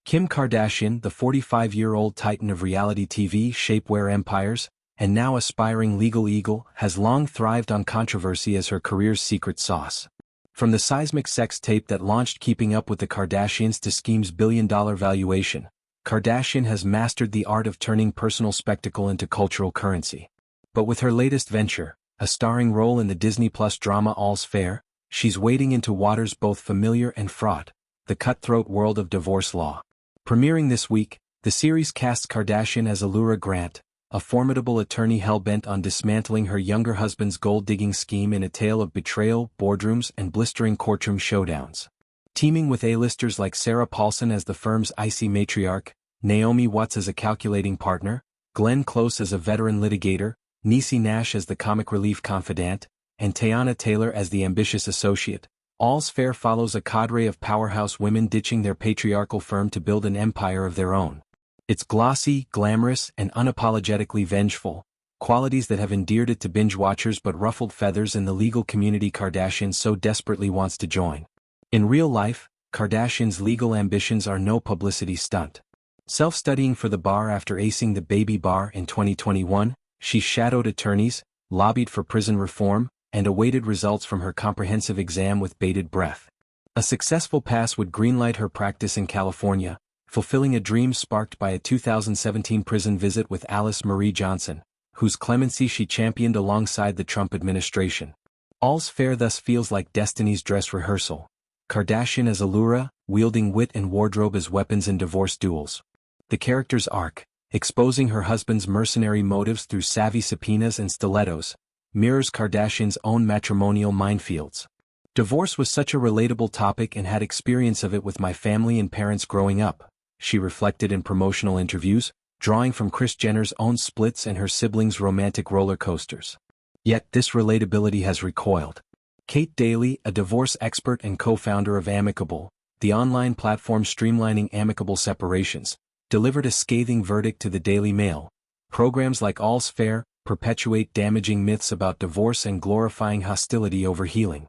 Kim Kardashian, the 45-year-old titan of reality TV shapewear empires, and now aspiring legal eagle, has long thrived on controversy as her career's secret sauce. From the seismic sex tape that launched Keeping Up with the Kardashians to SKIMS' billion-dollar valuation, Kardashian has mastered the art of turning personal spectacle into cultural currency. But with her latest venture, a starring role in the Disney Plus drama All's Fair, she's wading into waters both familiar and fraught, the cutthroat world of divorce law. Premiering this week, the series casts Kardashian as Allura Grant, a formidable attorney hell-bent on dismantling her younger husband's gold-digging scheme in a tale of betrayal, boardrooms, and blistering courtroom showdowns. Teaming with A-listers like Sarah Paulson as the firm's icy matriarch, Naomi Watts as a calculating partner, Glenn Close as a veteran litigator, Niecy Nash as the comic relief confidant, and Teyana Taylor as the ambitious associate, All's Fair follows a cadre of powerhouse women ditching their patriarchal firm to build an empire of their own. It's glossy, glamorous, and unapologetically vengeful, qualities that have endeared it to binge-watchers but ruffled feathers in the legal community Kardashian so desperately wants to join. In real life, Kardashian's legal ambitions are no publicity stunt. Self-studying for the bar after acing the baby bar in 2021, she shadowed attorneys, lobbied for prison reform, and awaited results from her comprehensive exam with bated breath. A successful pass would greenlight her practice in California, fulfilling a dream sparked by a 2017 prison visit with Alice Marie Johnson, whose clemency she championed alongside the Trump administration. All's Fair thus feels like destiny's dress rehearsal. Kardashian as Allura, wielding wit and wardrobe as weapons in divorce duels. The character's arc, exposing her husband's mercenary motives through savvy subpoenas and stilettos, mirrors Kardashian's own matrimonial minefields. Divorce was such a relatable topic and had experience of it with my family and parents growing up, she reflected in promotional interviews, drawing from Kris Jenner's own splits and her siblings' romantic roller coasters. Yet this relatability has recoiled. Kate Daly, a divorce expert and co-founder of Amicable, the online platform streamlining amicable separations, delivered a scathing verdict to the Daily Mail. Programs like All's Fair perpetuate damaging myths about divorce and glorifying hostility over healing.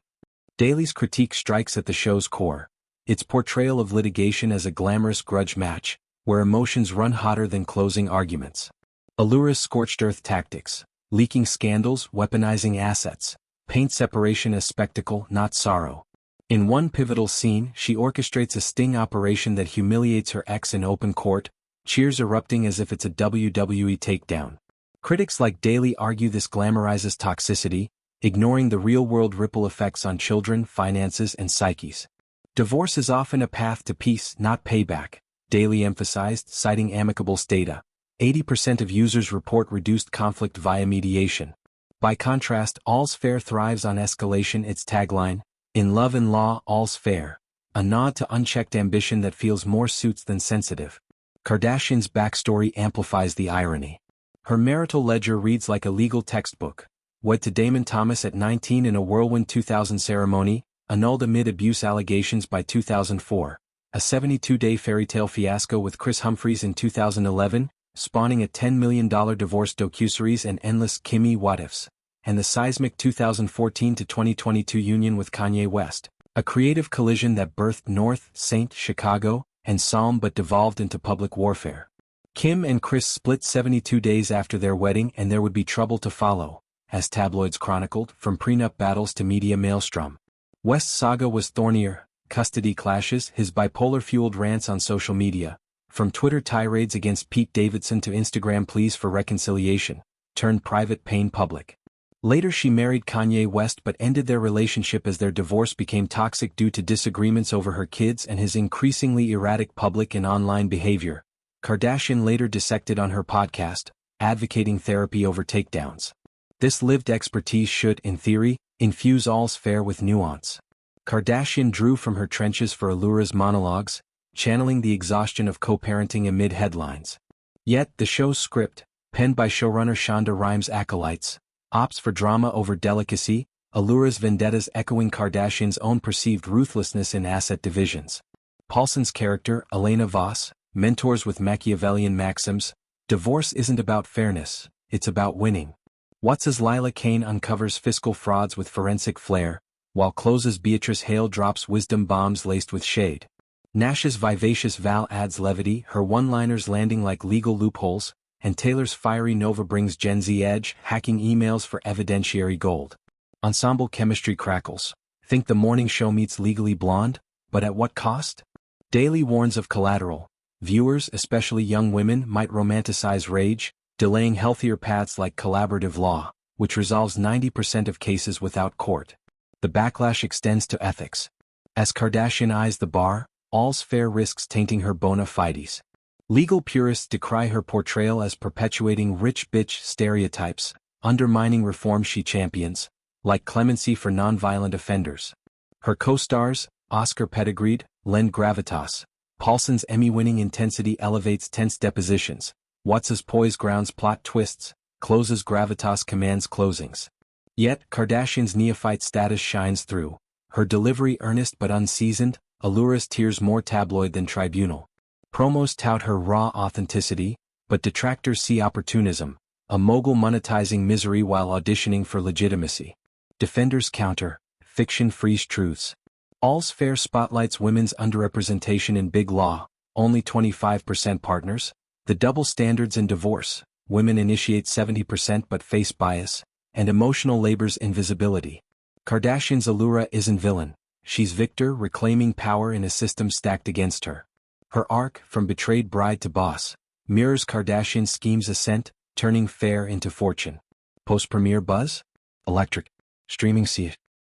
Daly's critique strikes at the show's core. Its portrayal of litigation as a glamorous grudge match, where emotions run hotter than closing arguments. Allura's scorched earth tactics, leaking scandals, weaponizing assets, paint separation as spectacle, not sorrow. In one pivotal scene, she orchestrates a sting operation that humiliates her ex in open court, cheers erupting as if it's a WWE takedown. Critics like Daly argue this glamorizes toxicity, ignoring the real-world ripple effects on children, finances, and psyches. Divorce is often a path to peace, not payback, Daly emphasized, citing Amicable's data. 80% of users report reduced conflict via mediation. By contrast, All's Fair thrives on escalation. Its tagline, "In love and law, all's fair," a nod to unchecked ambition that feels more suits than sensitive. Kardashian's backstory amplifies the irony. Her marital ledger reads like a legal textbook. Wed to Damon Thomas at 19 in a whirlwind 2000 ceremony, annulled amid abuse allegations by 2004. A 72-day fairytale fiasco with Kris Humphries in 2011, spawning a $10 million divorce docuseries and endless Kimmy what-ifs. And the seismic 2014 to 2022 union with Kanye West. A creative collision that birthed North, Saint, Chicago, and Psalm but devolved into public warfare. Kim and Kris split 72 days after their wedding and there would be trouble to follow, as tabloids chronicled, from prenup battles to media maelstrom. West's saga was thornier, custody clashes, his bipolar-fueled rants on social media, from Twitter tirades against Pete Davidson to Instagram pleas for reconciliation, turned private pain public. Later she married Kanye West but ended their relationship as their divorce became toxic due to disagreements over her kids and his increasingly erratic public and online behavior. Kardashian later dissected on her podcast, advocating therapy over takedowns. This lived expertise should, in theory, infuse All's Fair with nuance. Kardashian drew from her trenches for Allura's monologues, channeling the exhaustion of co-parenting amid headlines. Yet, the show's script, penned by showrunner Shonda Rhimes' acolytes, opts for drama over delicacy, Allura's vendettas echoing Kardashian's own perceived ruthlessness in asset divisions. Paulson's character, Elena Voss, mentors with Machiavellian maxims, divorce isn't about fairness, it's about winning. Watts' Lila Kane uncovers fiscal frauds with forensic flair, while Close's Beatrice Hale drops wisdom bombs laced with shade. Nash's vivacious Val adds levity, her one-liners landing like legal loopholes, and Taylor's fiery Nova brings Gen Z edge, hacking emails for evidentiary gold. Ensemble chemistry crackles. Think the morning show meets Legally Blonde, but at what cost? Daly warns of collateral. Viewers, especially young women, might romanticize rage, delaying healthier paths like collaborative law, which resolves 90% of cases without court. The backlash extends to ethics. As Kardashian eyes the bar, all's fair risks tainting her bona fides. Legal purists decry her portrayal as perpetuating rich bitch stereotypes, undermining reform she champions, like clemency for nonviolent offenders. Her co-stars, Oscar pedigreed, lend gravitas. Paulson's Emmy-winning intensity elevates tense depositions. Watts's poise grounds plot twists, closes gravitas commands closings. Yet, Kardashian's neophyte status shines through. Her delivery earnest but unseasoned, Allura's tears more tabloid than tribunal. Promos tout her raw authenticity, but detractors see opportunism, a mogul monetizing misery while auditioning for legitimacy. Defenders counter, fiction frees truths. All's Fair spotlights women's underrepresentation in big law, only 25% partners, the double standards in divorce, women initiate 70% but face bias, and emotional labor's invisibility. Kardashian's Allura isn't villain, she's victor reclaiming power in a system stacked against her. Her arc, from betrayed bride to boss, mirrors Kardashian SKIMS' ascent, turning fare into fortune. Post-premiere buzz? Electric. Streaming